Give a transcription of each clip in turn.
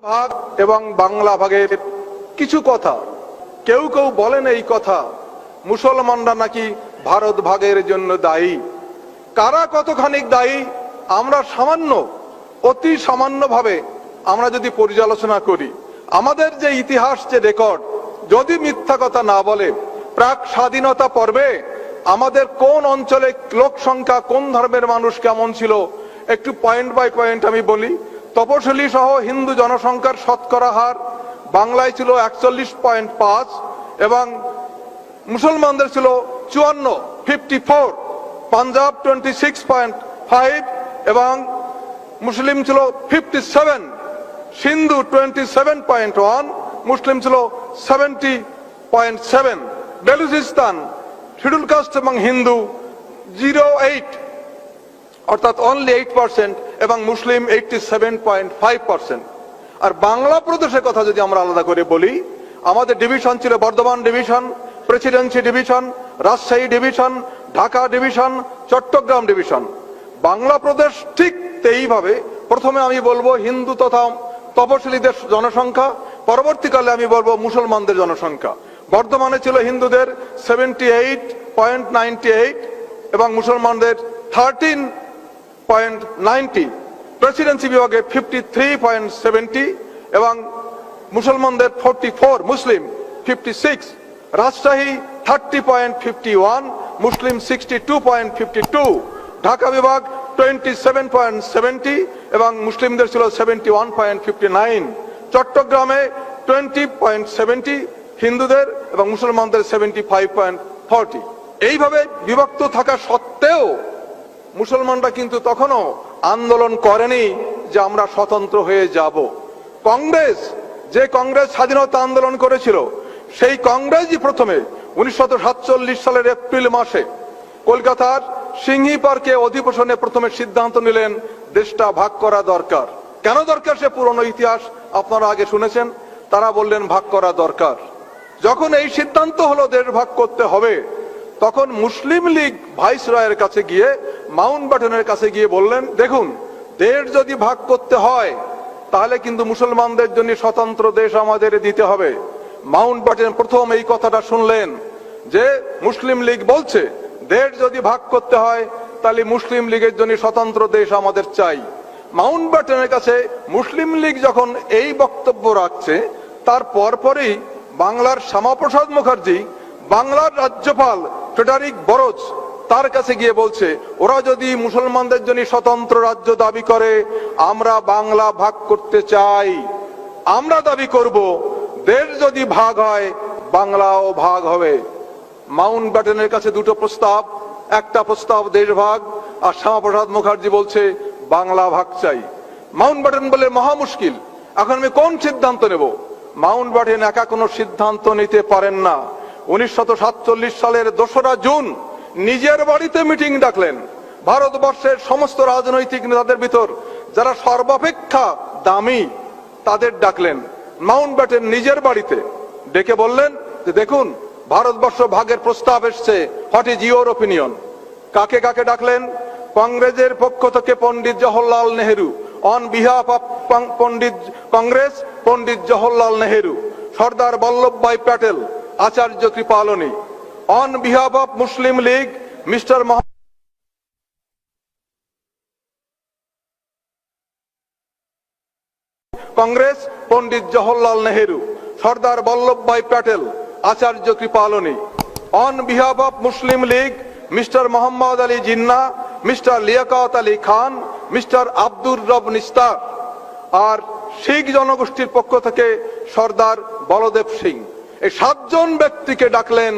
ভাগ এবং বাংলা ভাগের কিছু কথা কেউ কেউ বলেন এই কথা মুসলমানরা নাকি ভারত ভাগের জন্য দায়ী। কারা কতখানি দায়ী আমরা অতি সামান্য ভাবে আমরা যদি পর্যালোচনা করি, আমাদের যে ইতিহাস, যে রেকর্ড যদি মিথ্যা কথা না বলে, প্রাক স্বাধীনতা পর্বে আমাদের কোন অঞ্চলে লোক সংখ্যা, কোন ধর্মের মানুষ কেমন ছিল, একটু পয়েন্ট বাই পয়েন্ট আমি বলি। তপশিলি সহ হিন্দু জনসংখ্যার শতকরা হার বাংলায় ছিল 41.5 এবং মুসলমানদের ছিল 54, পাঞ্জাব 26.5 এবং মুসলিম ছিল 57, সিন্ধু 27.1, মুসলিম ছিল 70.7, বেলুচিস্তান শিডিউল কাস্ট এবং হিন্দু 08 অর্থাৎ অনলি 8% এবং মুসলিম 87.5%। আর বাংলা প্রদেশের কথা যদি আমরা আলাদা করে বলি, আমাদের ডিভিশন ছিল Bardhaman division, presidency division, Rajshahi division, Dhaka division, Chittagong division. Bangla প্রদেশ ঠিক এইভাবে প্রথমে আমি বলবো হিন্দু তথা তপশিলীদের জনসংখ্যা, পরবর্তীকালে আমি বলবো মুসলমানদের জনসংখ্যা। বর্ধমানে ছিল হিন্দুদের 78.98 এবং মুসলমানদের 13.90, প্রেসিডেন্সি বিভাগে 53.70 এবং মুসলমানদের 44, মুসলিম 56, রাজশাহী 30.51, মুসলিম 62.52, ঢাকা বিভাগ 27.70 এবং মুসলিমদের ছিল 71.59, চট্টগ্রামে 20.70 হিন্দুদের এবং মুসলমানদের 75.40। এইভাবে বিভক্ত থাকা সত্ত্বেও মুসলমানরা কিন্তু তখনও আন্দোলন করেনি যে আমরা স্বতন্ত্র হয়ে যাব। কংগ্রেস, যে কংগ্রেস স্বাধীনতা আন্দোলন করেছিল, সেই কংগ্রেসই প্রথমে 1947 সালের এপ্রিল মাসে কলকাতার সিংহী পার্কে অধিবেশনে প্রথমে সিদ্ধান্ত নিলেন দেশটা ভাগ করা দরকার। কেন দরকার সে পুরনো ইতিহাস আপনারা আগে শুনেছেন। তারা বললেন ভাগ করা দরকার। যখন এই সিদ্ধান্ত হলো দেশ ভাগ করতে হবে, তখন মুসলিম লীগ ভাইসরয়ের কাছে গিয়ে, মাউন্টব্যাটেনের কাছে গিয়ে বললেন, দেখুন, দেশ যদি ভাগ করতে হয় তাহলে কিন্তু মুসলমানদের জন্য স্বতন্ত্র দেশ আমাদের দিতে হবে। মাউন্টব্যাটেন প্রথম এই কথাটা শুনলেন যে মুসলিম লীগ বলছে দেশ যদি ভাগ করতে হয় তাহলে মুসলিম লীগের জন্য স্বতন্ত্র দেশ আমাদের চাই। মাউন্টব্যাটেনের কাছে মুসলিম লীগ যখন এই বক্তব্য রাখছে, তার পরপরই বাংলার শ্যামাপ্রসাদ মুখার্জি, বাংলার রাজ্যপাল ফ্রেডারিক বরোজ, তার কাছে গিয়ে বলছে ওরা যদি মুসলমানদের জন্য স্বতন্ত্র রাজ্য দাবি করে, আমরা বাংলা ভাগ করতে চাই। আমরা দাবি করব দেশ যদি ভাগ হয় বাংলাও ভাগ হবে। মাউন্টব্যাটেনের কাছে দুটো প্রস্তাব, একটা প্রস্তাব দেশ ভাগ, আর শ্যামাপ্রসাদ মুখার্জি বলছে বাংলা ভাগ চাই। মাউন্টব্যাটেন বলে মহা মুশকিল, এখন আমি কোন সিদ্ধান্ত নেব? মাউন্টব্যাটেন একা কোনো সিদ্ধান্ত নিতে পারেন না। 1947 সালের 2রা জুন নিজের বাড়িতে মিটিং ডাকলেন। ভারতবর্ষের সমস্ত রাজনৈতিক নেতাদের ভিতর যারা সর্বাপেক্ষা দামি তাদের ডাকলেন মাউন্টব্যাটেন নিজের বাড়িতে, ডেকে বললেন যে দেখুন, ভারতবর্ষ ভাগের প্রস্তাব এসছে, হোয়াট ইজ ইউর ওপিনিয়ন? কাকে কাকে ডাকলেন? কংগ্রেসের পক্ষ থেকে Pandit Jawaharlal Nehru, on behalf of Congress Pandit Jawaharlal Nehru, Sardar Vallabhbhai Patel, Acharya Kripalani, on behalf of Muslim League mister Congress Pandit Jawaharlal Nehru, Sardar Vallabhbhai Patel, Acharya Kripalani, on behalf of Muslim League mister Mohammad Ali Jinnah, mister Liaquat Ali Khan, mister Abdur Rab Nishtar, আর শিখ জনগোষ্ঠীর পক্ষ থেকে সর্দার বলদেব সিং। এই 7 জন ব্যক্তিকে ডাকলেন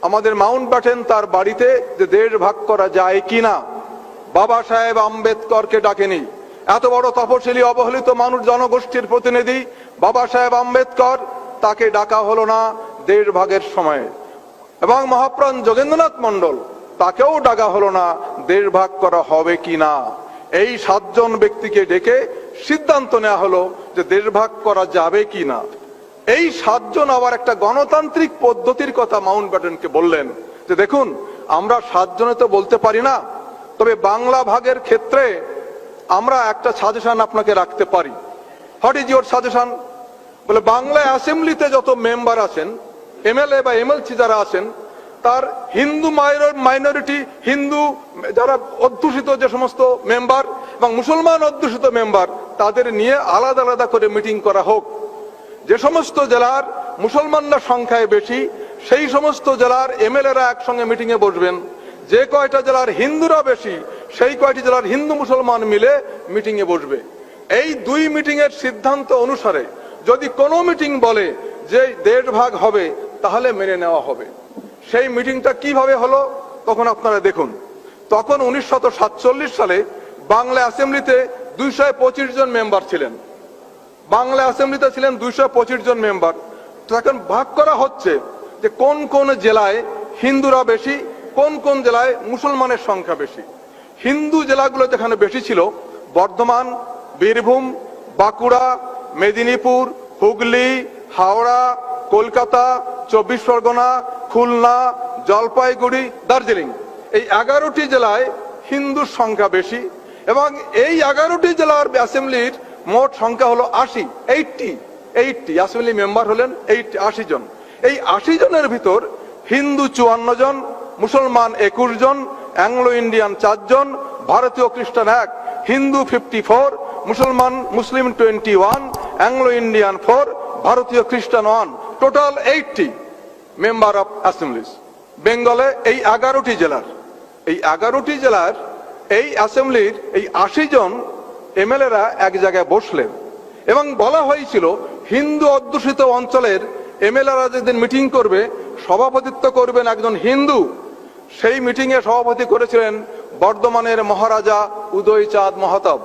আমাদের মাউন্টব্যাটেন তার বাড়িতে যে দেশ ভাগ করা যায় কিনা। বাবা সাহেব আম্বেদকরকে ডাকেনি। এত বড় তপশিলি অবহেলিত মানুষ, জনগোষ্ঠীর প্রতিনিধি বাবা সাহেব আম্বেদকর, তাকে ডাকা হলো না দেশ ভাগের সময়। এবং মহাপ্রাণ যোগেন্দ্রনাথ মন্ডল, তাকেও ডাকা হলো না দেশ ভাগ করা হবে কিনা। এই 7 জন ব্যক্তিকে ডেকে সিদ্ধান্ত নেওয়া হলো যে দেশ ভাগ করা যাবে কিনা। এই 7 জন আবার একটা গণতান্ত্রিক পদ্ধতির কথা মাউন্টব্যাটেনকে বললেন যে দেখুন, আমরা 7 জনে তো বলতে পারি না, তবে বাংলা ভাগের ক্ষেত্রে আমরা একটা সাজেশন আপনাকে রাখতে পারি। What is your suggestion? বলে বাংলা অ্যাসেম্বলিতে যত মেম্বার আছেন, এমএলএ বা এমএলসি যারা আছেন, তার হিন্দু মাইনরিটি, হিন্দু যারা অধ্যুষিত যে সমস্ত মেম্বার এবং মুসলমান অধ্যুষিত মেম্বার, তাদের নিয়ে আলাদা আলাদা করে মিটিং করা হোক। যে সমস্ত জেলার মুসলমানরা সংখ্যায় বেশি, সেই সমস্ত জেলার এমএলএরা একসঙ্গে মিটিং এ বসবেন। যে কয়টা জেলার হিন্দুরা বেশি, সেই কয়টি জেলার হিন্দু মুসলমান মিলে মিটিং এ বসবে। এই দুই মিটিং এর সিদ্ধান্ত অনুসারে যদি কোনো মিটিং বলে যে দেশ ভাগ হবে, তাহলে মেনে নেওয়া হবে। সেই মিটিংটা কিভাবে হলো তখন আপনারা দেখুন। তখন 1947 সালে বাংলা অ্যাসেম্বলিতে 225 জন মেম্বার ছিলেন। বাংলা অ্যাসেম্বলিতে ছিলেন 225 জন মেম্বার। তো এখন ভাগ করা হচ্ছে যে কোন কোন জেলায় হিন্দুরা বেশি, কোন কোন জেলায় মুসলমানের সংখ্যা বেশি। হিন্দু জেলাগুলো যেখানে বেশি ছিল, বর্ধমান, বীরভূম, বাঁকুড়া, মেদিনীপুর, হুগলি, হাওড়া, কলকাতা, 24 পরগনা, খুলনা, জলপাইগুড়ি, দার্জিলিং, এই 11টি জেলায় হিন্দুর সংখ্যা বেশি। এবং এই 11টি জেলার অ্যাসেম্বলির মোট সংখ্যা হলো 80 অ্যাসেম্বলি মেম্বার হলেন 80 জন। এই 80 জনের ভিতর হিন্দু 54 জন, মুসলমান 21 জন, অ্যাংলো ইন্ডিয়ান 4 জন, ভারতীয় খ্রিস্টান 1, হিন্দু 54, মুসলিম 21, অ্যাংলো ইন্ডিয়ান 4, ভারতীয় খ্রিস্টান 1, টোটাল 80 মেম্বার অফ অ্যাসেম্বলিজ। বেঙ্গলে এই 11টি জেলার এই অ্যাসেম্বলির এই 80 জন এমএলএরা এক জায়গায় বসলেন এবং বলা হয়েছিল হিন্দু অধ্যুষিত অঞ্চলের এমএলএরা যেদিন মিটিং করবে, সভাপতিত্ব করবেন একজন হিন্দু। সেই মিটিং এ সভাপতি করেছিলেন বর্ধমানের মহারাজা উদয়চাঁদ মহতাব।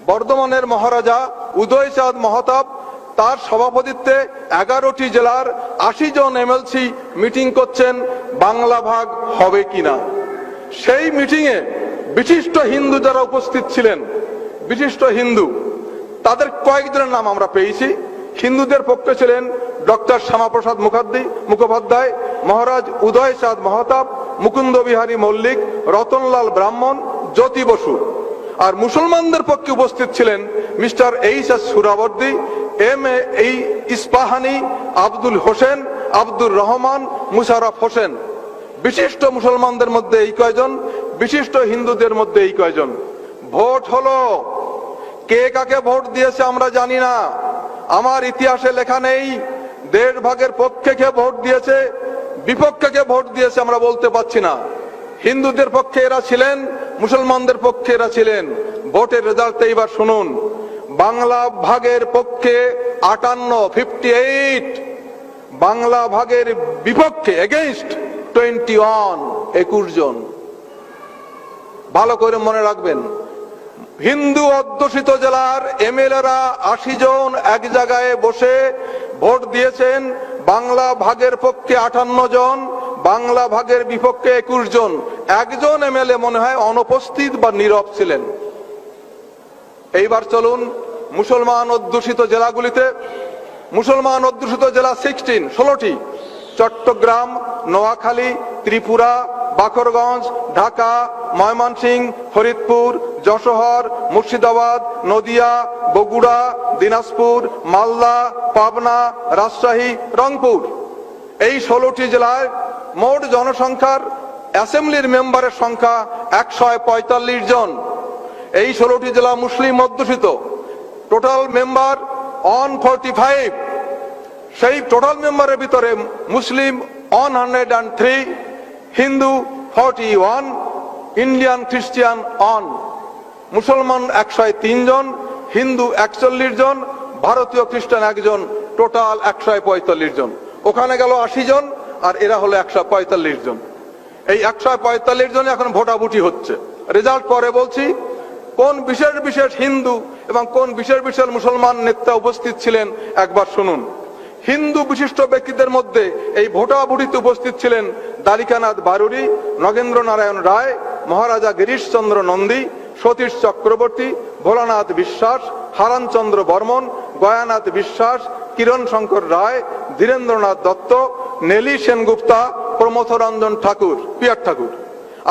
বর্ধমানের মহারাজা উদয়চাঁদ মহতাব তার সভাপতিত্বে 11টি জেলার 80 জন এমএলসি মিটিং করছেন বাংলা ভাগ হবে কিনা। সেই মিটিং এ বিশিষ্ট হিন্দু যারা উপস্থিত ছিলেন, বিশিষ্ট হিন্দু, তাদের কয়েকজনের নাম আমরা পেয়েছি। হিন্দুদের পক্ষে ছিলেন ডক্টর শ্যামাপ্রসাদ মুখোপাধ্যায়, মহারাজ উদয়চাঁদ মহতাব, মুকুন্দ বিহারী মল্লিক, রতনলাল ব্রাহ্মণ, জ্যোতি বসু। আর মুসলমানদের পক্ষে উপস্থিত ছিলেন mister HS. Suhrawardy, M A. Ispahani, Abdul Hossain, Abdur Rahman, Musharraf Hossain. বিশিষ্ট মুসলমানদের মধ্যে এই কয়জন, বিশিষ্ট হিন্দুদের মধ্যে এই কয়জন। ভোট হলো, কে কাকে ভোট দিয়েছে আমরা জানি না, আমার ইতিহাসে লেখা নেই। দেশ ভাগের পক্ষে কে ভোট দিয়েছে, বিপক্ষে কে ভোট দিয়েছে আমরা বলতে পারছি না। হিন্দুদের পক্ষে এরা ছিলেন, মুসলমানদের পক্ষে এরা ছিলেন। ভোটের রেজাল্ট এইবার শুনুন। বাংলা ভাগের পক্ষে 58, বাংলা ভাগের বিপক্ষে এগেইনস্ট 21 জন। ভালো করে মনে রাখবেন, হিন্দু অধ্যুষিত জেলার এমএলএরা 80 জন এক জায়গায় বসে ভোট দিয়েছেন। বাংলা ভাগের পক্ষে 58 জন, বাংলা ভাগের বিপক্ষে 21 জন। একজন এমএলএ মনে হয় অনুপস্থিত বা নীরব ছিলেন। এইবার চলুন মুসলমান অধ্যুষিত জেলাগুলিতে। মুসলমান অধ্যুষিত জেলা 16টি: চট্টগ্রাম, নোয়াখালী, ত্রিপুরা, বাকরগঞ্জ, ঢাকা, ময়মনসিংহ, ফরিদপুর, যশোর, মুর্শিদাবাদ, নদিয়া, বগুড়া, দিনাজপুর, মালদা, পাবনা, রাজশাহী, রংপুর। এই 16টি জেলায় মোট জনসংখ্যার অ্যাসেম্বলির মেম্বারের সংখ্যা 145 জন। এই 16টি জেলা মুসলিম অধ্যুষিত। Total member 145। সেই টোটাল মেম্বারের ভিতরে মুসলিম 103, হিন্দু 41, ইন্ডিয়ান খ্রিস্টান 1। মুসলমান 103 জন, হিন্দু 41 জন, ভারতীয় খ্রিস্টান 1 জন, টোটাল 145 জন। ওখানে গেল 80 জন, আর এরা হলো 145 জন। এই 145 জন এখন ভোটাভুটি হচ্ছে। রেজাল্ট পরে বলছি। কোন বিশেষ বিশেষ হিন্দু এবং কোন বিশেষ বিশেষ মুসলমান নেতা উপস্থিত ছিলেন একবার শুনুন। হিন্দু বিশিষ্ট ব্যক্তিদের মধ্যে এই ভোটাভুটিতে উপস্থিত ছিলেন দ্বারিকানাথ বারুরি, নগেন্দ্র নারায়ণ রায়, মহারাজা গিরিশচন্দ্র নন্দী, সতীশ চক্রবর্তী, ভোলানাথ বিশ্বাস, হারানচন্দ্র বর্মন, গয়ানাথ বিশ্বাস, কিরণ শঙ্কর রায়, ধীরেন্দ্রনাথ দত্ত, নেলি সেনগুপ্তা, প্রমথরঞ্জন ঠাকুর, পিয়ার ঠাকুর।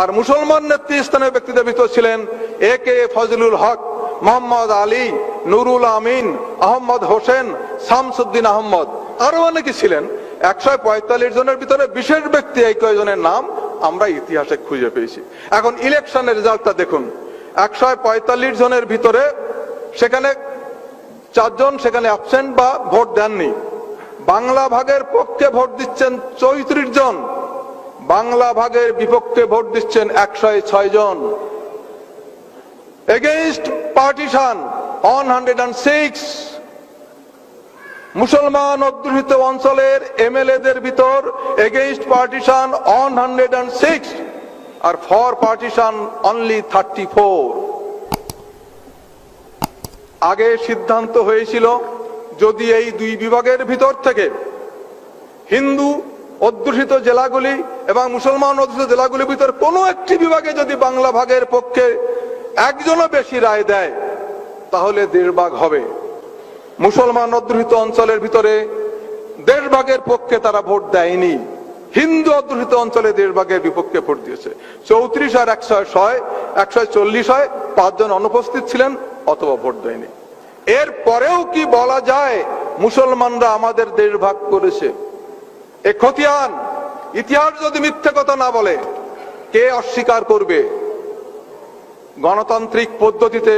আর মুসলমান নেতৃস্থানীয় ব্যক্তিদের ভিতর ছিলেন A.K. ফজলুল হক, মোহাম্মদ আলী, নুরুল আমিন, আহমদ হোসেন, শামসুদ্দিন আহমদ, আরো অনেকে ছিলেন। 145 জনের ভিতরে বিশেষ ব্যক্তি এই কয়েকজনের নাম আমরা ইতিহাসে খুঁজে পেয়েছি। এখন ইলেকশনের রেজাল্টটা দেখুন, 145 জনের ভিতরে সেখানে 4 জন সেখানে অ্যাবসেন্ট বা ভোট দেননি। বাংলা ভাগের পক্ষে ভোট দিচ্ছেন 34 জন, বাংলা ভাগের বিপক্ষে ভোট দিচ্ছেন 106 জন। Against partition 106। মুসলমান অধ্যুষিত অঞ্চলের এমএলএদের ভিতর এগেইনস্ট পার্টিশন 106 আর ফর পার্টিশন অনলি 34। আগে সিদ্ধান্ত হয়েছিল যদি এই দুই বিভাগের ভিতর থেকে হিন্দু অধ্যুষিত জেলাগুলি এবং মুসলমান অধ্যুষিত জেলাগুলির ভিতর কোনো একটি বিভাগে যদি বাংলা ভাগের পক্ষে একজনও বেশি রায় দেয় তাহলে 1.5 ভাগ হবে। মুসলমান অধ্যুষিত অঞ্চলের ভিতরে 1.5 ভাগের পক্ষে তারা ভোট দেয়নি, হিন্দু অধ্যুষিত অঞ্চলে 1.5 ভাগের বিপক্ষে ভোট দিয়েছে। 34 আর 140 হয়, 5 জন অনুপস্থিত ছিলেন অথবা ভোট দেয়নি। এর পরেও কি বলা যায় মুসলমানরা আমাদের 1.5 ভাগ করেছে? এ খতিয়ান। ইতিহাস যদি মিথ্যে কথা না বলে কে অস্বীকার করবে? গণতান্ত্রিক পদ্ধতিতে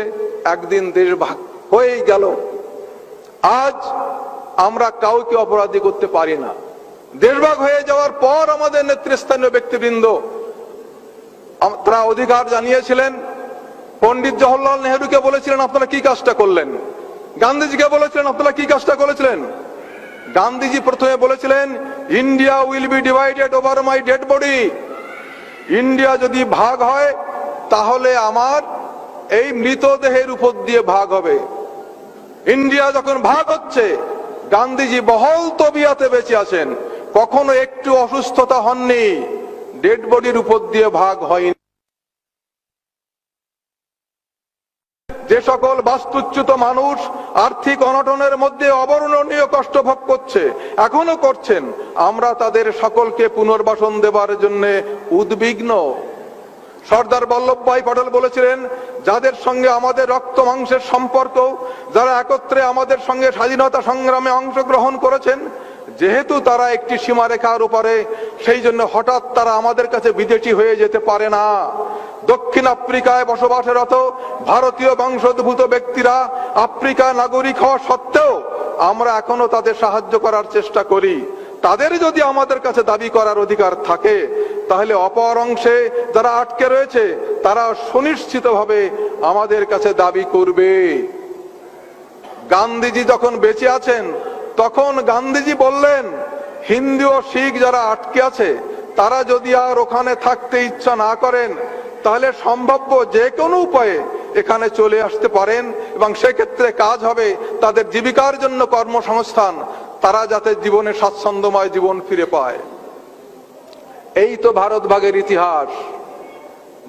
একদিন 1.5 ভাগ হয়েই গেল। আজ আমরা কাউকে অপরাধী করতে পারি না। 1.5 ভাগ হয়ে যাওয়ার পর আমাদের নেতৃস্থানীয় ব্যক্তিবৃন্দ তারা অধিকার জানিয়েছিলেন। পণ্ডিত জওহরলাল নেহরুকে বলেছিলেন আপনারা কি কাজটা করলেন? গান্ধীজিকে বলেছিলেন আপনারা কি কাজটা করেছিলেন? গান্ধীজি প্রথমে বলেছিলেন India will be divided over my dead body. India যদি ভাগ হয় তাহলে আমার এই মৃতদেহের উপর দিয়ে ভাগ হবে। ইন্ডিয়া যখন ভাগ হচ্ছে, গান্ধীজি বহল তবিয়াতে বেঁচে আছেন, কখনো একটু অসুস্থতা হননি, ডেড বডির উপর দিয়ে ভাগ হয়নি। যে সকল বাস্তুচ্যুত মানুষ আর্থিক অনটনের মধ্যে অবর্ণনীয় কষ্ট ভোগ করছে, এখনো করছেন, আমরা তাদের সকলকে পুনর্বাসন দেবার জন্য উদ্বিগ্ন। সর্দার বল্লভভাই পটেল বলেছিলেন যাদের সঙ্গে আমাদের রক্ত মাংসের সম্পর্ক, যারা একত্রে আমাদের সঙ্গে স্বাধীনতা সংগ্রামে অংশগ্রহণ করেছেন, যেহেতু তারা একটি সীমারেখার উপরে, সেই জন্য হঠাৎ তারা আমাদের কাছে বিদেশি হয়ে যেতে পারে না। দক্ষিণ আফ্রিকায় বসবাসরত ভারতীয় বংশোদ্ভূত ব্যক্তিরা আফ্রিকা নাগরিক হওয়া সত্ত্বেও আমরা এখনো তাদের সাহায্য করার চেষ্টা করি। তাদের যদি আমাদের কাছে দাবি করার অধিকার থাকে তাহলে অপর অংশে যারা আটকে রয়েছে তারা সুনিশ্চিতভাবে আমাদের কাছে দাবি করবে। গান্ধীজি যখন বেঁচে আছেন তখন গান্ধীজি বললেন হিন্দু ও শিখ যারা আটকে আছে তারা যদি আর ওখানে থাকতে ইচ্ছা না করেন তাহলে সম্ভাব্য যে কোনো উপায়ে এখানে চলে আসতে পারেন এবং সেক্ষেত্রে কাজ হবে তাদের জীবিকার জন্য কর্মসংস্থান, তারা যাতে জীবনে স্বাচ্ছন্দ্যময় জীবন ফিরে পায়। এই তো ভারত ভাগের ইতিহাস।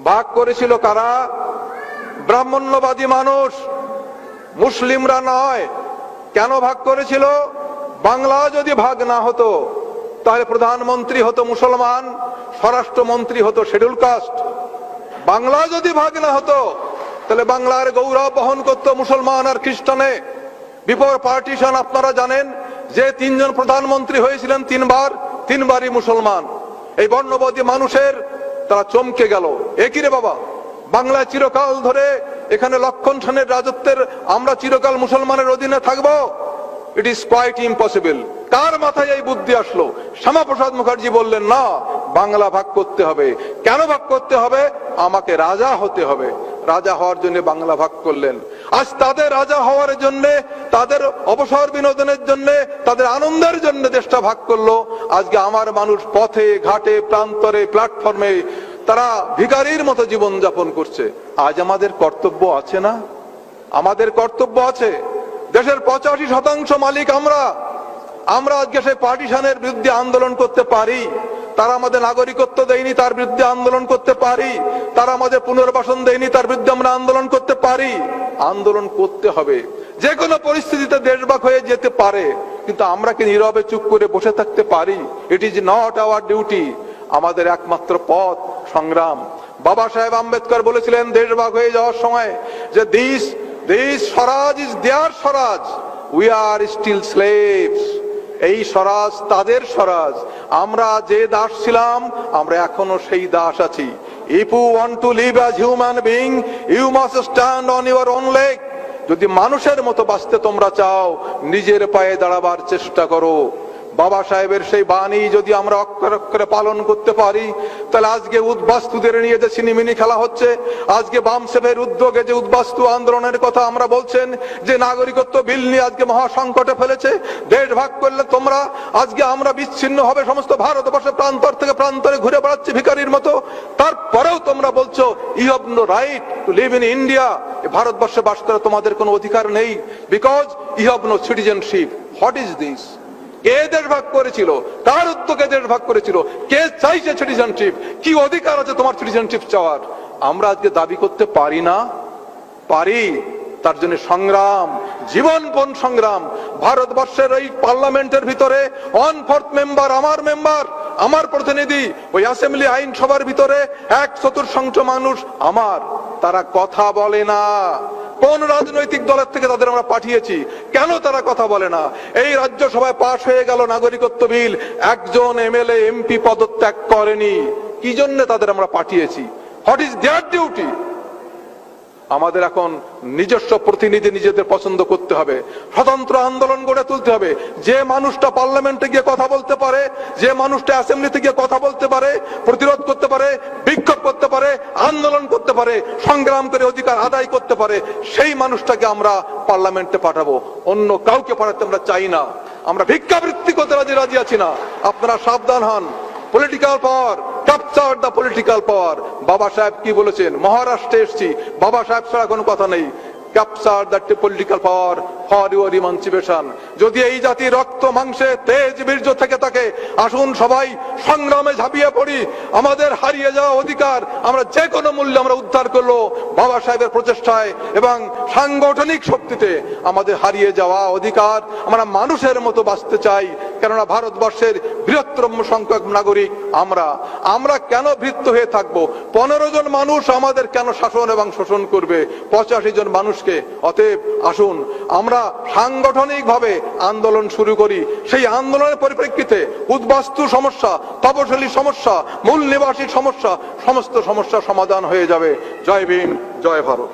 ভাগ করেছিল কারা? ব্রাহ্মণ্যবাদী মানুষ, মুসলিমরা নয়। কেন ভাগ করেছিল? বাংলা যদি ভাগ না হতো তাহলে প্রধানমন্ত্রী হতো মুসলমান, স্বরাষ্ট্রমন্ত্রী হতো শিডিউল কাস্ট। বাংলা যদি ভাগ না হতো তাহলে বাংলার গৌরব বহন করতো মুসলমান আর খ্রিস্টানে। বিফোর পার্টিশন আপনারা জানেন যে 3 জন প্রধানমন্ত্রী হয়েছিলেন, 3বারই মুসলমান। এই বর্ণবাদী মানুষের তারা চমকে গেল, একই রে বাবা, বাংলায় চিরকাল ধরে এখানে লক্ষণ সেনের রাজত্বের আমরা চিরকাল মুসলমানের অধীনে থাকবো? It is quite impossible. কার মাথায় এই বুদ্ধি আসলো? শ্যামাপ্রসাদ মুখার্জি বললেন না, বাংলা ভাগ করতে হবে। কেন ভাগ করতে হবে? আমাকে রাজা হতে হবে। রাজা হওয়ার জন্য বাংলা ভাগ করলেন। আজ তাদের রাজা হওয়ার জন্য, তাদের অবসর বিনোদনের জন্য, তাদের আনন্দের জন্য দেশটা ভাগ করলো। আজকে আমার মানুষ পথে ঘাটে প্রান্তরে প্ল্যাটফর্মে তারা ভিখারির মতো জীবন যাপন করছে। আজ আমাদের কর্তব্য আছে না? আমাদের কর্তব্য আছে। দেশের 85% মালিক আমরা আজকে সেই পার্টিশনের বিরুদ্ধে আন্দোলন করতে পারি। তারা আমাদের নাগরিকত্ব দেয়নি, তার বিরুদ্ধে আন্দোলন করতে পারি। তারা আমাদের পুনর্বাসন দেয়নি, তার বিরুদ্ধে আমরা আন্দোলন করতে পারি। আন্দোলন করতে হবে। যে কোনো পরিস্থিতিতে দেশভাগ হয়ে যেতে পারে, কিন্তু আমরা কি নীরবে চুপ করে বসে থাকতে পারি? It is not our duty. আমাদের একমাত্র পথ সংগ্রাম। বাবা সাহেব আম্বেদকর বলেছিলেন দেশভাগ হয়ে যাওয়ার সময় যে this This Swaraj is their Swaraj. We are still slaves. এই স্বরাজ তাদের স্বরাজ, আমরা যে দাস ছিলাম আমরা এখনো সেই দাস আছি। If you want to live as human being, you must stand on your own leg. যদি মানুষের মতো বাঁচতে তোমরা চাও, নিজের পায়ে দাঁড়াবার চেষ্টা করো। বাবা সাহেবের সেই বাণী যদি আমরা অক্ষরে অক্ষরে পালন করতে পারি, তাহলে আজকে উদ্বাস্তুদের নিয়ে যে সিনেমিনি খেলা হচ্ছে, আজকে বামসেফের উদ্যোগে যে উদ্বাস্তু আন্দোলনের কথা আমরা বলছেন, যে নাগরিকত্ব বিল নিয়ে আজকে মহা সংকটে ফেলেছে, দেশ ভাগ করলে তোমরা, আজকে আমরা বিচ্ছিন্ন হবে সমস্ত ভারতবর্ষের প্রান্তর থেকে প্রান্তরে ঘুরে বেড়াচ্ছি ভিখারির মতো, তারপরেও তোমরা বলছো you have no right to live in India, ভারতবর্ষে বাস করা তোমাদের কোনো অধিকার নেই, because you have no citizenship. What is this? কে দেশ ভাগ করেছিল? কার উদ্যোগে দেশ ভাগ করেছিল? কে চাইছে সিটিজেনশিপ? কি অধিকার আছে তোমার সিটিজেনশিপ চাওয়ার? আমরা আজকে দাবি করতে পারি না? পারি। তার জন্য সংগ্রাম, জীবনপণ সংগ্রাম। ভারতবর্ষের এই পার্লামেন্টের ভিতরে 1/4 মেম্বার আমার প্রতিনিধি, ওই অ্যাসেম্বলি আইনসভার ভিতরে 1/4 মানুষ আমার, তারা কথা বলে না। কোন রাজনৈতিক দলের থেকে তাদের আমরা পাঠিয়েছি? কেন তারা কথা বলে না? এই রাজ্যসভায় পাশ হয়ে গেল নাগরিকত্ব বিল, একজন এমএলএ এমপি পদত্যাগ করেনি। কি জন্য তাদের আমরা পাঠিয়েছি? What is their duty? আমাদের এখন নিজস্ব প্রতিনিধি নিজেদের পছন্দ করতে হবে, স্বতন্ত্র আন্দোলন গড়ে তুলতে হবে। যে মানুষটা পার্লামেন্টে গিয়ে কথা বলতে পারে, যে মানুষটা অ্যাসেম্বলিতে গিয়ে কথা বলতে পারে, প্রতিরোধ করতে পারে, বিক্ষোভ করতে পারে, আন্দোলন করতে পারে, সংগ্রাম করে অধিকার আদায় করতে পারে, সেই মানুষটাকে আমরা পার্লামেন্টে পাঠাবো। অন্য কাউকে পাঠাতে আমরা চাই না। আমরা ভিক্ষাবৃত্তি করতে রাজি আছি না। আপনারা সাবধান হন। Political power, capture the political পাওয়ার। বাবা সাহেব কি বলেছেন? মহারাষ্ট্রে এসেছি, বাবা সাহেব ছাড়া কোনো কথা নেই। Capture the political power for your emancipation. যদি এই জাতি রক্ত মাংসে তেজ বীর্য থেকে থাকে, আসুন সবাই সংগ্রামে ঝাঁপিয়ে পড়ি। আমাদের হারিয়ে যাওয়া অধিকার আমরা যে কোনো মূল্যে আমরা উদ্ধার করলো বাবা সাহেবের প্রচেষ্টায় এবং সাংগঠনিক শক্তিতে। আমাদের হারিয়ে যাওয়া অধিকার, আমরা মানুষের মতো বাঁচতে চাই, কেননা ভারতবর্ষের বৃহত্তম সংখ্যক নাগরিক আমরা কেন ভৃত্য হয়ে থাকবো? 15 জন মানুষ আমাদের কেন শাসন এবং শোষণ করবে 85 জন মানুষকে? অতএব আসুন আমরা সাংগঠনিক ভাবে আন্দোলন শুরু করি। সেই আন্দোলনের পরিপ্রেক্ষিতে উদ্বাস্তু সমস্যা, তপশিলি সমস্যা, মূল নিবাসী সমস্যা, সমস্ত সমস্যা সমাধান হয়ে যাবে। জয় ভীম, জয় ভারত।